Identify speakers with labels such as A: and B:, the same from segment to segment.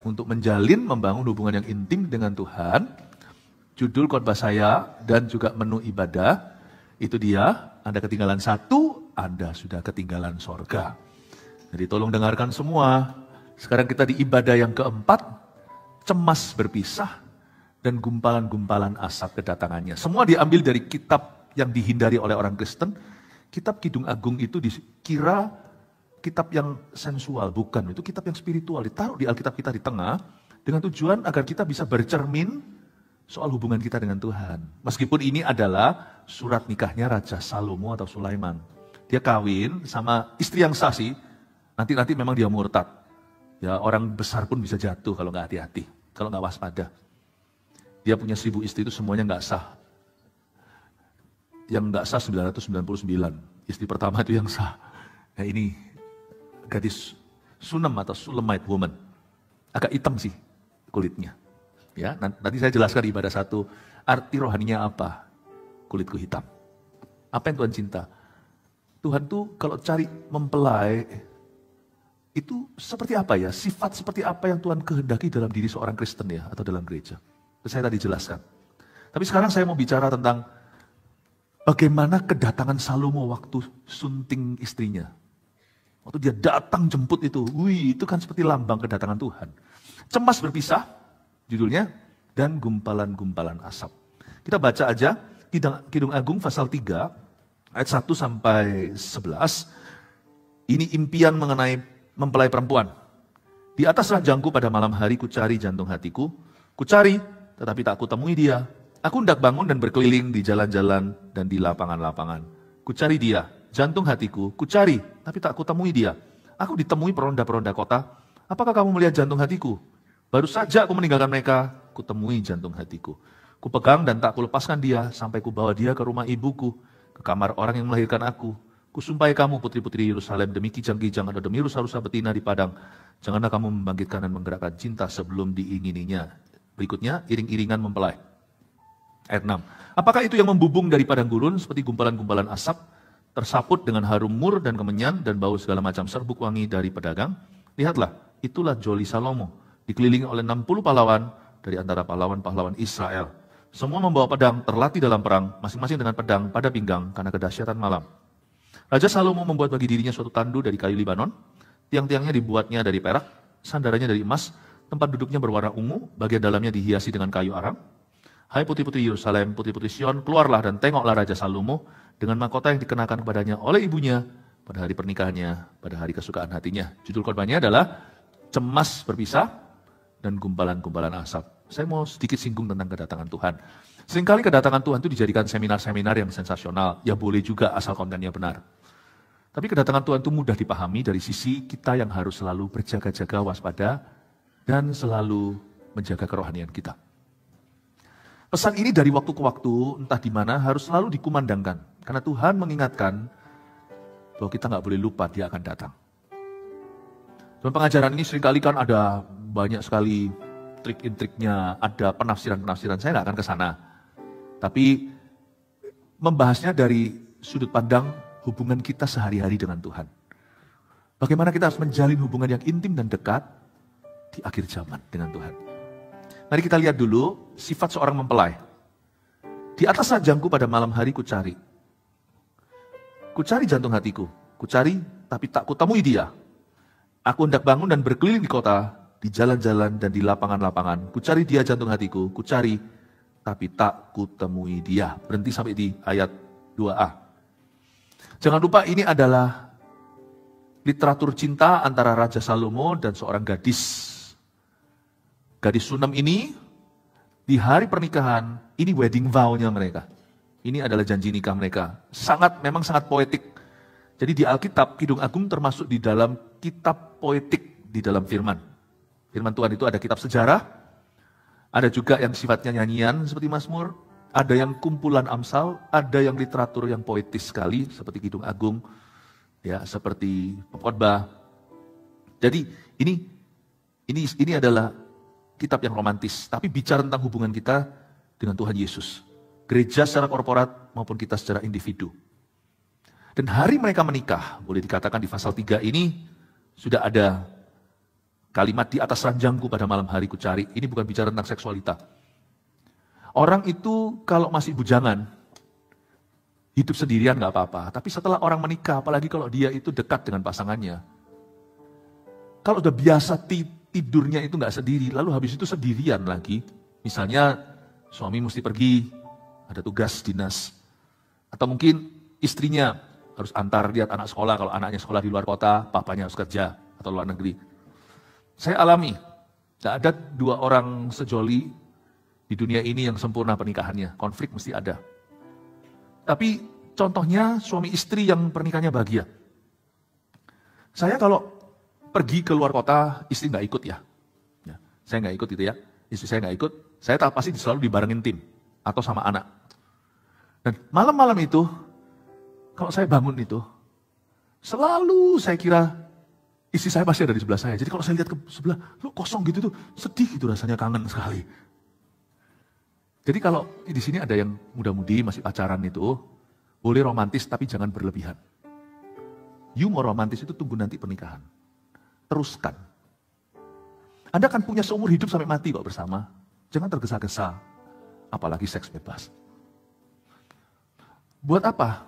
A: untuk menjalin, membangun hubungan yang intim dengan Tuhan. Judul khotbah saya dan juga menu ibadah, itu dia, Anda ketinggalan satu, Anda sudah ketinggalan sorga. Jadi tolong dengarkan semua. Sekarang kita di ibadah yang keempat, cemas berpisah dan gumpalan-gumpalan asap kedatangannya. Semua diambil dari kitab yang dihindari oleh orang Kristen. Kitab Kidung Agung itu dikira kitab yang sensual, bukan. Itu kitab yang spiritual, ditaruh di Alkitab kita di tengah, dengan tujuan agar kita bisa bercermin soal hubungan kita dengan Tuhan. Meskipun ini adalah surat nikahnya Raja Salomo atau Sulaiman. Dia kawin sama istri yang sah sih, nanti memang dia murtad. Ya, orang besar pun bisa jatuh kalau nggak hati-hati, kalau nggak waspada. Dia punya 1000 istri itu semuanya nggak sah. Yang nggak sah 999, istri pertama itu yang sah. Nah ini gadis Sunem atau Sulamite woman, agak hitam sih kulitnya. Ya, nanti saya jelaskan di ibadah 1, arti rohaninya apa, kulitku hitam. Apa yang Tuhan cinta? Tuhan tuh kalau cari mempelai, itu seperti apa ya, sifat seperti apa yang Tuhan kehendaki dalam diri seorang Kristen ya, atau dalam gereja. Itu saya tadi jelaskan. Tapi sekarang saya mau bicara tentang bagaimana kedatangan Salomo waktu sunting istrinya. Waktu dia datang jemput itu, itu kan seperti lambang kedatangan Tuhan. Cemas berpisah, judulnya, dan gumpalan-gumpalan asap. Kita baca aja Kidung Agung pasal 3, ayat 1 sampai 11. Ini impian mengenai mempelai perempuan. Di atas ranjangku pada malam hari kucari jantung hatiku, kucari tetapi tak kutemui dia. Aku hendak bangun dan berkeliling di jalan-jalan dan di lapangan-lapangan. Kucari dia, jantung hatiku, kucari, tapi tak kutemui dia. Aku ditemui peronda-peronda kota. Apakah kamu melihat jantung hatiku? Baru saja aku meninggalkan mereka, kutemui jantung hatiku. Kupegang dan tak kulepaskan dia, sampai kubawa dia ke rumah ibuku, ke kamar orang yang melahirkan aku. Kusumpahi kamu putri-putri Yerusalem demi kijang-kijang atau demi rusa-rusa betina di padang. Janganlah kamu membangkitkan dan menggerakkan cinta sebelum diingininya. Berikutnya, iring-iringan mempelai. Ayat 6. Apakah itu yang membubung dari padang gurun seperti gumpalan-gumpalan asap, tersaput dengan harum mur dan kemenyan dan bau segala macam serbuk wangi dari pedagang? Lihatlah, itulah joli Salomo, dikelilingi oleh 60 pahlawan dari antara pahlawan-pahlawan Israel. Semua membawa pedang, terlatih dalam perang, masing-masing dengan pedang pada pinggang karena kedahsyatan malam. Raja Salomo membuat bagi dirinya suatu tandu dari kayu Libanon, tiang-tiangnya dibuatnya dari perak, sandarannya dari emas, tempat duduknya berwarna ungu, bagian dalamnya dihiasi dengan kayu arang. Hai putri-putri Yerusalem, putri-putri Sion, keluarlah dan tengoklah Raja Salomo dengan mahkota yang dikenakan kepadanya oleh ibunya pada hari pernikahannya, pada hari kesukaan hatinya. Judul khotbahnya adalah cemas berpisah dan gumpalan-gumpalan asap. Saya mau sedikit singgung tentang kedatangan Tuhan. Seringkali kedatangan Tuhan itu dijadikan seminar-seminar yang sensasional. Ya boleh juga asal kontennya benar. Tapi kedatangan Tuhan itu mudah dipahami dari sisi kita yang harus selalu berjaga-jaga, waspada, dan selalu menjaga kerohanian kita. Pesan ini dari waktu ke waktu, entah di mana, harus selalu dikumandangkan. Karena Tuhan mengingatkan bahwa kita nggak boleh lupa Dia akan datang. Dalam pengajaran ini seringkali kan ada banyak sekali trik-triknya, ada penafsiran-penafsiran. Saya nggak akan ke sana. Tapi membahasnya dari sudut pandang hubungan kita sehari-hari dengan Tuhan. Bagaimana kita harus menjalin hubungan yang intim dan dekat di akhir zaman dengan Tuhan. Mari kita lihat dulu sifat seorang mempelai. Di atas ranjangku pada malam hari kucari. Kucari jantung hatiku. Kucari tapi tak kutemui dia. Aku hendak bangun dan berkeliling di kota, di jalan-jalan dan di lapangan-lapangan. Kucari dia jantung hatiku. Kucari tapi tak kutemui dia. Berhenti sampai di ayat 2a. Jangan lupa ini adalah literatur cinta antara Raja Salomo dan seorang gadis. Gadis Sunem ini, di hari pernikahan, ini wedding vow-nya mereka. Ini adalah janji nikah mereka. Memang sangat poetik. Jadi di Alkitab, Kidung Agung termasuk di dalam kitab poetik di dalam firman. Firman Tuhan itu ada kitab sejarah, ada juga yang sifatnya nyanyian seperti Mazmur, ada yang kumpulan Amsal, ada yang literatur yang poetis sekali seperti Kidung Agung, ya seperti khotbah. Jadi ini adalah kitab yang romantis, tapi bicara tentang hubungan kita dengan Tuhan Yesus. Gereja secara korporat maupun kita secara individu. Dan hari mereka menikah, boleh dikatakan di pasal 3 ini sudah ada Kalimat di atas ranjangku pada malam hari ku cari, ini bukan bicara tentang seksualita. Orang itu kalau masih bujangan, hidup sendirian nggak apa-apa. Tapi setelah orang menikah, apalagi kalau dia itu dekat dengan pasangannya, kalau udah biasa tidurnya itu nggak sendiri, lalu habis itu sendirian lagi. Misalnya suami mesti pergi, ada tugas dinas. Atau mungkin istrinya harus antar lihat anak sekolah, kalau anaknya sekolah di luar kota, papanya harus kerja atau luar negeri. Saya alami, tidak ada dua orang sejoli di dunia ini yang sempurna pernikahannya. Konflik mesti ada. Tapi contohnya suami istri yang pernikahannya bahagia. Saya kalau pergi ke luar kota, istri nggak ikut ya. Saya nggak ikut gitu ya. Istri saya nggak ikut, saya pasti selalu dibarengin tim atau sama anak. Dan malam-malam itu, kalau saya bangun itu, selalu saya kira istri saya pasti ada di sebelah saya. Jadi kalau saya lihat ke sebelah, lu kosong gitu tuh, sedih gitu rasanya, kangen sekali. Jadi kalau di sini ada yang muda-mudi masih pacaran itu, boleh romantis tapi jangan berlebihan. You mau romantis itu tunggu nanti pernikahan. Teruskan. Anda kan punya seumur hidup sampai mati kok bersama. Jangan tergesa-gesa. Apalagi seks bebas. Buat apa?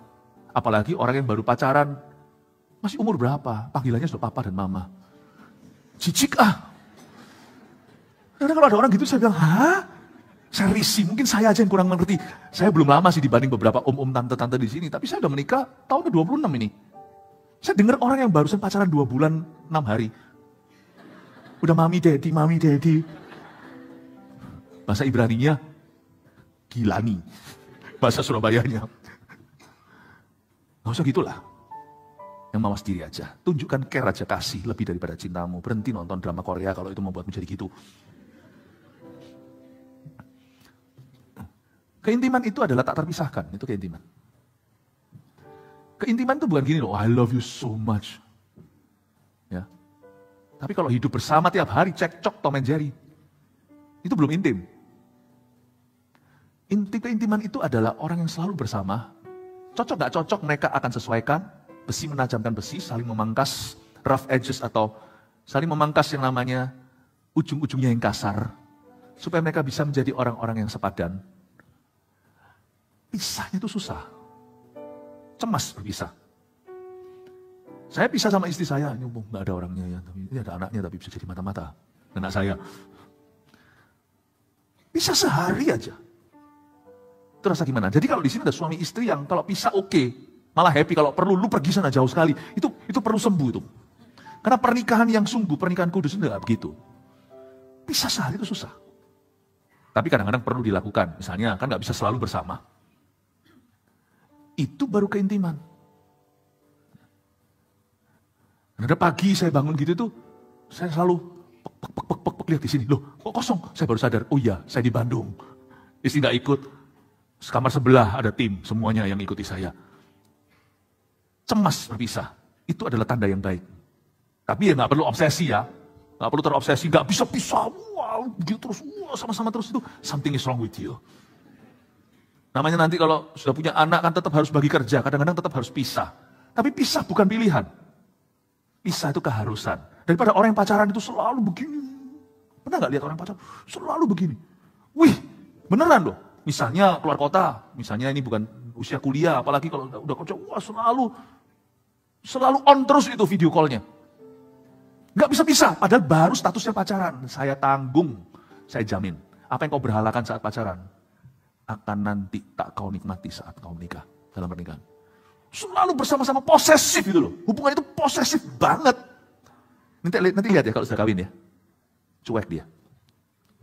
A: Apalagi orang yang baru pacaran, masih umur berapa? Panggilannya sudah papa dan mama. Cicik ah. Karena kalau ada orang gitu saya bilang, hah? Saya risih, mungkin saya aja yang kurang mengerti. Saya belum lama sih dibanding beberapa om-om tante-tante di sini, tapi saya udah menikah tahun ke-26 ini. Saya dengar orang yang barusan pacaran 2 bulan 6 hari. Udah mami daddy. Bahasa Ibraninya, gilani. Bahasa Surabayanya. Gak usah gitulah. Yang mawas diri aja. Tunjukkan care aja, kasih lebih daripada cintamu. Berhenti nonton drama Korea kalau itu membuatmu jadi gitu. Keintiman itu adalah tak terpisahkan. Itu keintiman. Keintiman itu bukan gini loh, I love you so much. Ya. Tapi kalau hidup bersama tiap hari, cekcok Tom and Jerry. Itu belum intim. Inti keintiman itu adalah orang yang selalu bersama. Cocok gak cocok mereka akan sesuaikan. Besi menajamkan besi, saling memangkas rough edges atau saling memangkas yang namanya ujung-ujungnya yang kasar. Supaya mereka bisa menjadi orang-orang yang sepadan. Pisahnya itu susah. Cemas berpisah. Saya pisah sama istri saya, ini nggak ada orangnya ya, tapi ini ada anaknya tapi bisa jadi mata-mata. Anak saya. Pisah sehari aja. Itu rasa gimana? Jadi kalau di sini ada suami istri yang kalau pisah oke, malah happy kalau perlu lu pergi sana jauh sekali. Itu perlu sembuh itu. Karena pernikahan yang sungguh, pernikahan kudus itu enggak begitu. Pisah sehari itu susah. Tapi kadang-kadang perlu dilakukan. Misalnya kan nggak bisa selalu bersama. Itu baru keintiman. Ada pagi saya bangun gitu tuh, saya selalu pek lihat di sini. Loh, kok kosong? Saya baru sadar, oh iya, saya di Bandung. Istri nggak ikut. Kamar sebelah ada tim, semuanya yang ikuti saya. Cemas berpisah. Itu adalah tanda yang baik. Tapi ya nggak perlu obsesi ya. Nggak perlu terobsesi, nggak bisa pisah. Wow, begitu terus, wow, sama-sama terus itu. Something is wrong with you. Namanya nanti kalau sudah punya anak kan tetap harus bagi kerja. Kadang-kadang tetap harus pisah. Tapi pisah bukan pilihan. Pisah itu keharusan. Daripada orang yang pacaran itu selalu begini. Pernah nggak lihat orang pacaran? Selalu begini. Wih, beneran loh. Misalnya keluar kota. Misalnya ini bukan usia kuliah. Apalagi kalau udah kerja. Wah selalu on terus itu video call-nya. Nggak bisa pisah. Padahal baru statusnya pacaran. Saya tanggung. Saya jamin. Apa yang kau berhalakan saat pacaran akan nanti tak kau nikmati saat kau menikah. Dalam pernikahan. Selalu bersama-sama posesif itu loh. Hubungan itu posesif banget. Nanti lihat ya kalau sudah kawin ya. Cuek dia.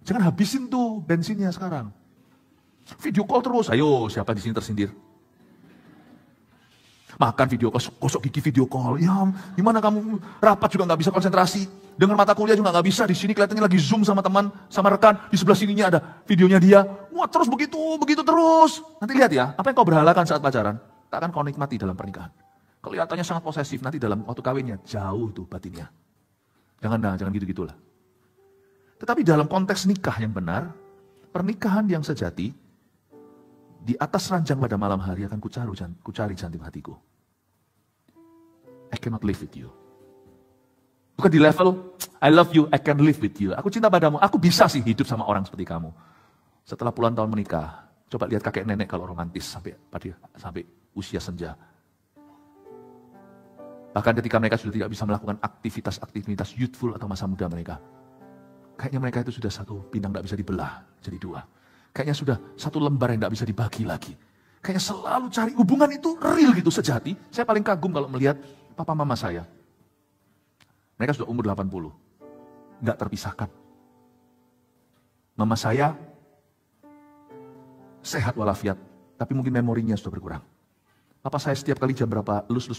A: Jangan habisin tuh bensinnya sekarang. Video call terus. Ayo siapa di sini tersindir? Makan video call, gosok gigi video call. Ya gimana kamu rapat juga nggak bisa konsentrasi. Dengar mata kuliah juga nggak bisa. Di sini kelihatannya lagi zoom sama teman, sama rekan. Di sebelah sininya ada videonya dia. Wah terus begitu terus. Nanti lihat ya, apa yang kau berhalakan saat pacaran. Tak akan kau nikmati dalam pernikahan. Kelihatannya sangat posesif, nanti dalam waktu kawinnya jauh tuh batinnya. Jangan gitu-gitulah. Tetapi dalam konteks nikah yang benar, pernikahan yang sejati, di atas ranjang pada malam hari akan kucari jantim hatiku. I cannot live with you. Bukan di level, I love you, I can live with you. Aku cinta padamu, aku bisa sih hidup sama orang seperti kamu. Setelah puluhan tahun menikah, coba lihat kakek nenek kalau romantis sampai usia senja. Bahkan ketika mereka sudah tidak bisa melakukan aktivitas youthful atau masa muda mereka. Kayaknya mereka itu sudah satu pindang tidak bisa dibelah jadi dua. Kayaknya sudah satu lembar yang tidak bisa dibagi lagi. Kayaknya selalu cari hubungan itu real gitu, sejati. Saya paling kagum kalau melihat papa mama saya. Mereka sudah umur 80. Nggak terpisahkan. Mama saya sehat walafiat, tapi mungkin memorinya sudah berkurang. Papa saya setiap kali jam berapa lus